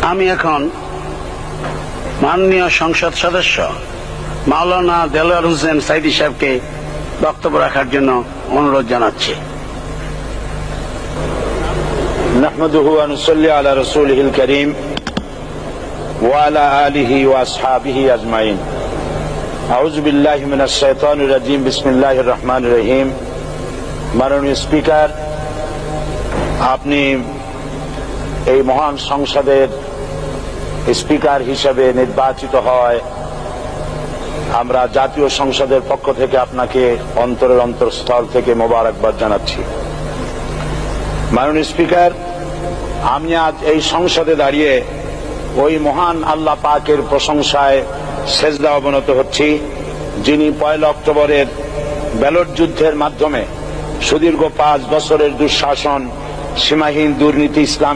আমি এখন মাননীয় সংসদ সদস্য মাওলানা দেলোয়ার হোসেন সাইদি সাহেবকে বক্তব্য রাখার জন্য অনুরোধ জানাচ্ছি। নাহমাদুহু ওয়া নুসাল্লি আলা রাসূলিহিল কারীম ওয়া আলা আলিহি ওয়া আসহাবিহি আজমাইন। আউযু বিল্লাহি মিনাশ শাইতানির রাজীম। বিসমিল্লাহির রহমানির রহিম। মাননীয় স্পিকার, আপনি এই মহান সংসদের স্পিকার হিসেবে নির্বাচিত হয় আমরা জাতীয় সংসদের পক্ষ থেকে আপনাকে অন্তরের অন্তঃস্থল থেকে মোবারকবাদ জানাচ্ছি। মাননীয় স্পিকার, আমি আজ এই সংসদে দাঁড়িয়ে ওই মহান আল্লাহ পাকের প্রশংসায় সেজদা অবনত হচ্ছি, যিনি 1 অক্টোবরের ব্যালট যুদ্ধের মাধ্যমে সুদীর্ঘ 5 বছরের দুঃশাসন, সীমাহীন দুর্নীতি, ইসলাম